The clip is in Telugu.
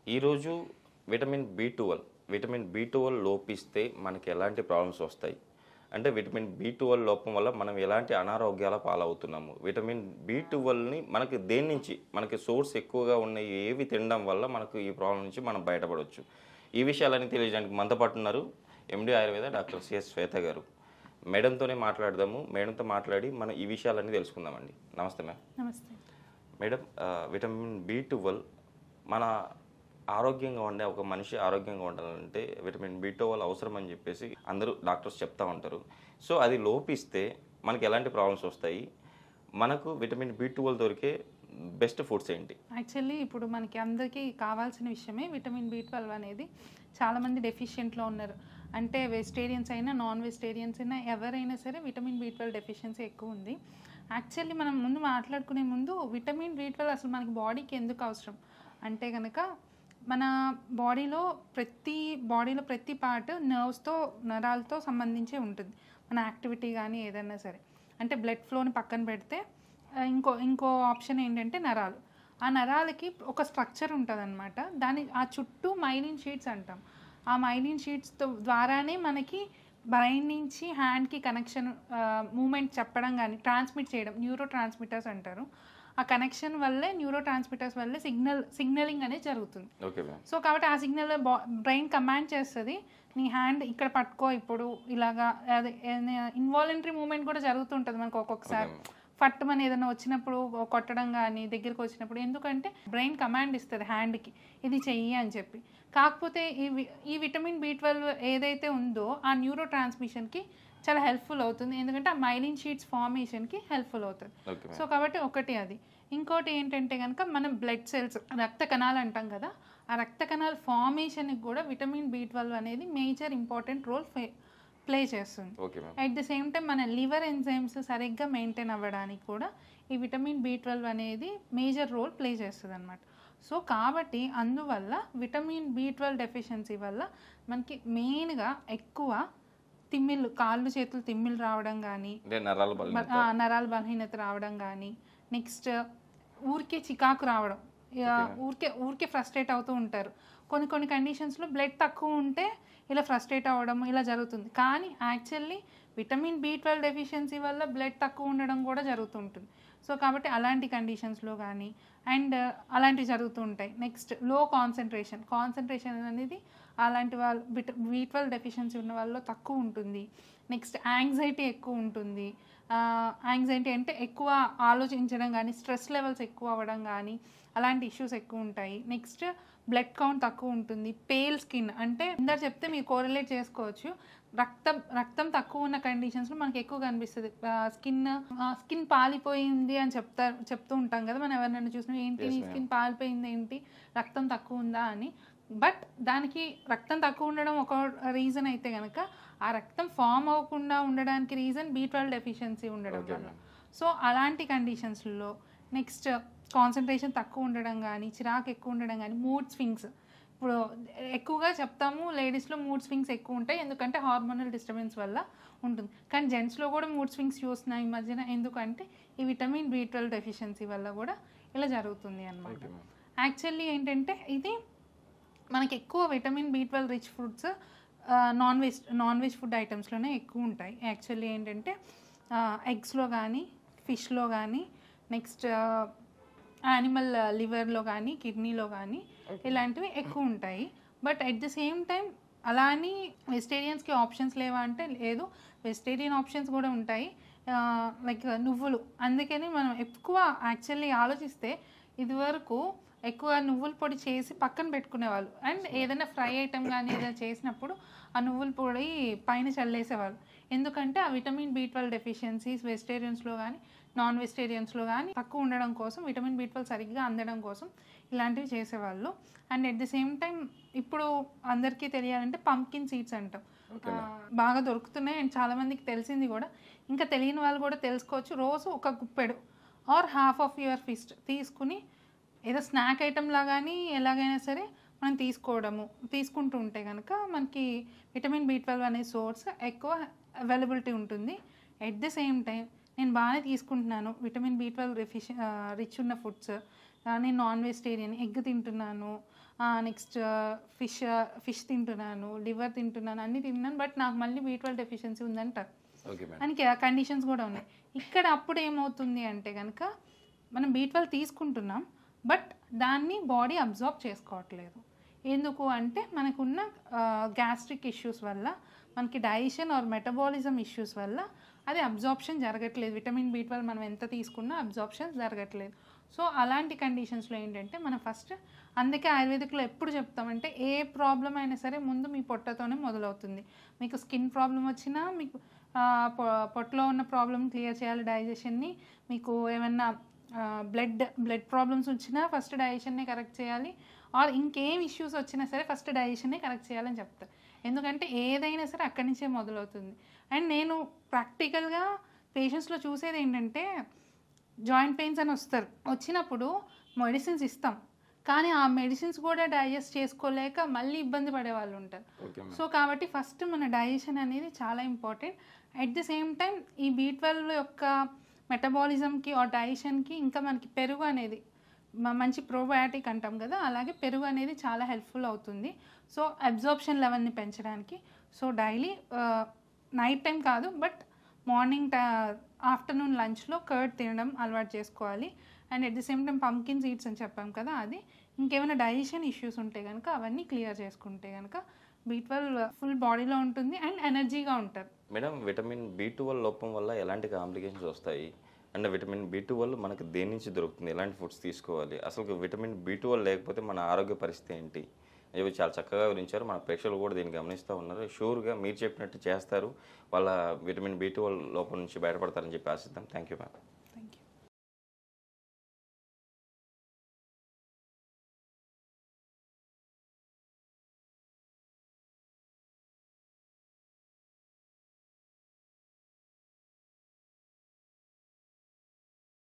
ఈరోజు విటమిన్ బి ట్వెల్వ్ లోపిస్తే మనకి ఎలాంటి ప్రాబ్లమ్స్ వస్తాయి, అంటే విటమిన్ బి ట్వెల్వ్ లోపం వల్ల మనం ఎలాంటి అనారోగ్యాల పాలవుతున్నాము, విటమిన్ బి ట్వెల్వ్ని మనకి దేని నుంచి మనకి సోర్స్ ఎక్కువగా ఉన్న ఏవి తినడం వల్ల మనకు ఈ ప్రాబ్లం నుంచి మనం బయటపడవచ్చు. ఈ విషయాలన్నీ తెలియజేయడానికి మనతో పాటు ఉన్నారు ఎండి ఆయుర్వేద డాక్టర్ సిఎస్ శ్వేత గారు. మేడంతోనే మాట్లాడదాము. మేడంతో మాట్లాడి మనం ఈ విషయాలన్నీ తెలుసుకుందామండి. నమస్తే మ్యామ్. నమస్తే మేడం, విటమిన్ బి ట్వెల్వ్ మన ఆరోగ్యంగా ఉండే ఒక మనిషి ఆరోగ్యంగా ఉండాలంటే విటమిన్ బి ట్వెల్వ్ అవసరం అని చెప్పేసి అందరూ డాక్టర్స్ చెప్తా ఉంటారు. సో అది లోపిస్తే మనకి ఎలాంటి ప్రాబ్లమ్స్ వస్తాయి, మనకు విటమిన్ బి ట్వెల్వ్ దొరికే బెస్ట్ ఫుడ్స్ ఏంటి? యాక్చువల్లీ ఇప్పుడు మనకి అందరికీ కావాల్సిన విషయమే విటమిన్ బి12 అనేది. చాలామంది డెఫిషియెంట్లో ఉన్నారు. అంటే వెజిటేరియన్స్ అయినా నాన్ వెజిటేరియన్స్ అయినా ఎవరైనా సరే విటమిన్ బి12 డెఫిషియన్సీ ఎక్కువ ఉంది. యాక్చువల్లీ మనం ముందు మాట్లాడుకునే ముందు విటమిన్ బి12 అసలు మనకి బాడీకి ఎందుకు అవసరం అంటే కనుక మన బాడీలో ప్రతి పార్ట్ నరాలతో సంబంధించి ఉంటుంది. మన యాక్టివిటీ కానీ ఏదైనా సరే, అంటే బ్లడ్ ఫ్లోని పక్కన పెడితే ఇంకో ఆప్షన్ ఏంటంటే నరాలు. ఆ నరాలకి ఒక స్ట్రక్చర్ ఉంటుంది అనమాట. ఆ చుట్టూ మైలిన్ షీట్స్ అంటాం. ఆ మైలిన్ షీట్స్ ద్వారానే మనకి బ్రెయిన్ నుంచి హ్యాండ్కి కనెక్షన్, మూమెంట్ చెప్పడం కానీ ట్రాన్స్మిట్ చేయడం, న్యూరో ట్రాన్స్మిటర్స్ అంటారు. ఆ కనెక్షన్ వల్లే న్యూరో ట్రాన్స్మిటర్స్ వల్లే సిగ్నలింగ్ అనేది జరుగుతుంది. సో కాబట్టి ఆ సిగ్నల్ బ్రెయిన్ కమాండ్ చేస్తుంది, నీ హ్యాండ్ ఇక్కడ పట్టుకో, ఇప్పుడు ఇలాగా. అదే ఇన్వాలంటరీ మూమెంట్ కూడా జరుగుతుంటుంది మనకు ఒక్కొక్కసారి. పట్టుమని ఏదైనా వచ్చినప్పుడు కొట్టడం కానీ దగ్గరికి వచ్చినప్పుడు, ఎందుకంటే బ్రెయిన్ కమాండ్ ఇస్తుంది హ్యాండ్కి ఇది చెయ్యి అని చెప్పి. కాకపోతే ఈ విటమిన్ బి12 ఏదైతే ఉందో ఆ న్యూరో ట్రాన్స్మిషన్కి చాలా హెల్ప్ఫుల్ అవుతుంది, ఎందుకంటే ఆ మైలిన్ షీట్స్ ఫార్మేషన్కి హెల్ప్ఫుల్ అవుతుంది. సో కాబట్టి ఒకటి అది. ఇంకోటి ఏంటంటే కనుక మన బ్లడ్ సెల్స్, రక్త కణాలు అంటాం కదా, ఆ రక్త కణాల ఫార్మేషన్కి కూడా విటమిన్ బి12 అనేది మేజర్ ఇంపార్టెంట్ రోల్ ప్లే చేస్తుంది. అట్ ద సేమ్ టైం మన లివర్ ఎంజైమ్స్ సరిగ్గా మెయింటైన్ అవ్వడానికి కూడా ఈ విటమిన్ బి12 అనేది మేజర్ రోల్ ప్లే చేస్తుంది అనమాట. సో కాబట్టి అందువల్ల విటమిన్ బి12 డెఫిషియన్సీ వల్ల మనకి మెయిన్గా ఎక్కువ తిమ్మిళ్ళు, కాళ్ళు చేతులు తిమ్మిళ్ళు రావడం కానీ, నరాల బలహీనత రావడం కానీ, నెక్స్ట్ ఊరికే చికాకు రావడం, ఊరికే ఫ్రస్ట్రేట్ అవుతూ ఉంటారు. కొన్ని కండిషన్స్లో బ్లడ్ తక్కువ ఉంటే ఇలా ఫ్రస్ట్రేట్ అవ్వడం ఇలా జరుగుతుంది. కానీ యాక్చువల్లీ విటమిన్ బి12 డెఫిషియన్సీ వల్ల బ్లడ్ తక్కువ ఉండడం కూడా జరుగుతుంటుంది. సో కాబట్టి అలాంటి కండిషన్స్లో కానీ అలాంటివి జరుగుతూ ఉంటాయి. నెక్స్ట్ లో కాన్సన్ట్రేషన్ అనేది అలాంటి వాళ్ళు బి12 డెఫిషియన్సీ ఉన్న వాళ్ళలో తక్కువ ఉంటుంది. నెక్స్ట్ యాంగ్జైటీ ఎక్కువ ఉంటుంది. యాంగ్జైటీ అంటే ఎక్కువ ఆలోచించడం కానీ, స్ట్రెస్ లెవెల్స్ ఎక్కువ అవ్వడం కానీ, అలాంటి ఇష్యూస్ ఎక్కువ ఉంటాయి. నెక్స్ట్ బ్లడ్ కౌంట్ తక్కువ ఉంటుంది. పేల్ స్కిన్ అంటే ఇందాక చెప్తే మీరు కోరిలేట్ చేసుకోవచ్చు. రక్తం తక్కువ ఉన్న కండిషన్స్లో మనకి ఎక్కువ కనిపిస్తుంది. స్కిన్ పాలిపోయింది అని చెప్తూ ఉంటాం కదా మనం ఎవరినైనా చూసినా, ఏంటి నీ స్కిన్ పాలిపోయింది, ఏంటి రక్తం తక్కువ ఉందా అని. బట్ దానికి రక్తం తక్కువ ఉండడం ఒక రీజన్ అయితే కనుక, ఆ రక్తం ఫామ్ అవ్వకుండా ఉండడానికి రీజన్ బి12 డెఫిషియన్సీ ఉండడం వల్ల. సో అలాంటి కండిషన్స్లో నెక్స్ట్ కాన్సన్ట్రేషన్ తక్కువ ఉండడం కానీ, చిరాకు ఎక్కువ ఉండడం కానీ, మూడ్ స్వింగ్స్. ఇప్పుడు ఎక్కువగా చెప్తాము లేడీస్లో మూడ్ స్వింగ్స్ ఎక్కువ ఉంటాయి, ఎందుకంటే హార్మోనల్ డిస్టర్బెన్స్ వల్ల ఉంటుంది. కానీ జెంట్స్లో కూడా మూడ్ స్వింగ్స్ చూస్తున్నాయి ఈ మధ్యన, ఎందుకంటే ఈ విటమిన్ బి12 డెఫిషియన్సీ వల్ల కూడా ఇలా జరుగుతుంది అన్నమాట. యాక్చువల్లీ ఏంటంటే ఇది మనకి ఎక్కువ విటమిన్ బి12 rich foods non veg food ఐటమ్స్లోనే ఎక్కువ ఉంటాయి. యాక్చువల్లీ ఏంటంటే ఎగ్స్లో కానీ, ఫిష్లో కానీ, నెక్స్ట్ యానిమల్ లివర్లో కానీ, కిడ్నీలో కానీ ఇలాంటివి ఎక్కువ ఉంటాయి. But at the same time అలా అని వెజిటేరియన్స్కి ఆప్షన్స్ లేవా అంటే లేదు, వెజిటేరియన్ ఆప్షన్స్ కూడా ఉంటాయి. లైక్ నువ్వులు. అందుకని మనం ఎక్కువ యాక్చువల్లీ ఆలోచిస్తే ఇదివరకు ఎక్కువ నువ్వుల పొడి చేసి పక్కన పెట్టుకునేవాళ్ళు. అండ్ ఏదైనా ఫ్రై ఐటమ్ కానీ ఏదైనా చేసినప్పుడు ఆ నువ్వుల పొడి పైన చల్లేసేవాళ్ళు. ఎందుకంటే ఆ విటమిన్ బి12 డెఫిషియన్సీస్ వెజిటేరియన్స్లో కానీ నాన్ వెజిటేరియన్స్లో కానీ తక్కువ ఉండడం కోసం, విటమిన్ బి12 సరిగ్గా అందడం కోసం ఇలాంటివి చేసేవాళ్ళు. And at the same time ఇప్పుడు అందరికీ తెలియాలంటే పంకిన్ సీడ్స్ అంటాం, బాగా దొరుకుతున్నాయి. అండ్ చాలామందికి తెలిసింది కూడా, ఇంకా తెలియని వాళ్ళు కూడా తెలుసుకోవచ్చు. రోజు ఒక గుప్పెడు or half of your fist తీసుకుని ఏదో స్నాక్ ఐటెంలా కానీ ఎలాగైనా సరే మనం తీసుకుంటూ ఉంటే కనుక మనకి విటమిన్ బి12 అనే సోర్స్ ఎక్కువ అవైలబిలిటీ ఉంటుంది. ఎట్ ది సేమ్ టైం నేను బాగానే తీసుకుంటున్నాను విటమిన్ బి12 రిచ్ ఉన్న ఫుడ్స్, నేను నాన్ వెజిటేరియన్, ఎగ్ తింటున్నాను, నెక్స్ట్ ఫిష్ తింటున్నాను, లివర్ తింటున్నాను, అన్నీ తింటున్నాను, బట్ నాకు మళ్ళీ B12 డెఫిషియన్సీ ఉందంటారు. Okay madam. అని కండిషన్స్ కూడా ఉన్నాయి. ఇక్కడ అప్పుడు ఏమవుతుంది అంటే కనుక మనం B12 తీసుకుంటున్నాం, బట్ దాన్ని బాడీ అబ్జార్బ్ చేసుకోవట్లేదు. ఎందుకు అంటే మనకున్న గ్యాస్ట్రిక్ ఇష్యూస్ వల్ల, మనకి డైజెషన్ ఆర్ మెటబాలిజం ఇష్యూస్ వల్ల అది అబ్జార్ప్షన్ జరగట్లేదు. విటమిన్ B12 మనం ఎంత తీసుకున్నా అబ్జార్ప్షన్ జరగట్లేదు. సో అలాంటి కండిషన్స్లో ఏంటంటే మనం ఫస్ట్, అందుకే ఆయుర్వేదిక్లో ఎప్పుడు చెప్తామంటే ఏ ప్రాబ్లం అయినా సరే ముందు మీ పొట్టతోనే మొదలవుతుంది. మీకు స్కిన్ ప్రాబ్లం వచ్చినా, మీకు పొట్టలో ఉన్న ప్రాబ్లమ్ క్లియర్ చేయాలి డైజెషన్ని. మీకు ఏమన్నా బ్లడ్ ప్రాబ్లమ్స్ వచ్చినా ఫస్ట్ డైజెషన్నే కరెక్ట్ చేయాలి. ఆర్ ఇంకేం ఇష్యూస్ వచ్చినా సరే ఫస్ట్ డైజెషన్నే కరెక్ట్ చేయాలని చెప్తారు. ఎందుకంటే ఏదైనా సరే అక్కడి నుంచే మొదలవుతుంది. అండ్ నేను ప్రాక్టికల్గా పేషెంట్స్లో చూసేది ఏంటంటే, జాయింట్ పెయిన్స్ అని వస్తారు, వచ్చినప్పుడు మెడిసిన్స్ ఇస్తాం, కానీ ఆ మెడిసిన్స్ కూడా డైజెస్ట్ చేసుకోలేక మళ్ళీ ఇబ్బంది పడే వాళ్ళు ఉంటారు. సో కాబట్టి ఫస్ట్ మన డైజెషన్ అనేది చాలా important. At the same time ఈ B12 యొక్క మెటబాలిజంకి ఆర్ డైజెషన్కి ఇంకా మనకి పెరుగు అనేది మంచి ప్రోబయాటిక్ అంటాం కదా, అలాగే పెరుగు అనేది చాలా హెల్ప్ఫుల్ అవుతుంది. సో అబ్జార్ప్షన్ లెవెల్ని పెంచడానికి. సో డైలీ నైట్ టైం కాదు, బట్ మార్నింగ్ ఆఫ్టర్నూన్ లంచ్లో కర్డ్ తినడం అలవాటు చేసుకోవాలి. And at the same time pumpkin seeds అని చెప్పాం కదా, అది ఇంకేమైనా డైజెషన్ ఇష్యూస్ ఉంటే కనుక అవన్నీ క్లియర్ చేసుకుంటే కనుక B12 ఫుల్ బాడీలో ఉంటుంది అండ్ ఎనర్జీగా ఉంటారు. మేడం, విటమిన్ B12 లోపం వల్ల ఎలాంటి కాంప్లికేషన్స్ వస్తాయి? అండ్ విటమిన్ B12 మనకు దేని నుంచి దొరుకుతుంది? ఎలాంటి ఫుడ్స్ తీసుకోవాలి? అసలు విటమిన్ B12 లేకపోతే మన ఆరోగ్య పరిస్థితి ఏంటి? ఇవి చాలా చక్కగా వివరించారు. మన ప్రేక్షకులు కూడా దీన్ని గమనిస్తూ ఉన్నారు. షూర్గా మీరు చెప్పినట్టు చేస్తారు, వాళ్ళ విటమిన్ B12 లోపం నుంచి బయటపడతారని చెప్పి ఆశిద్దాం. Thank you ma'am.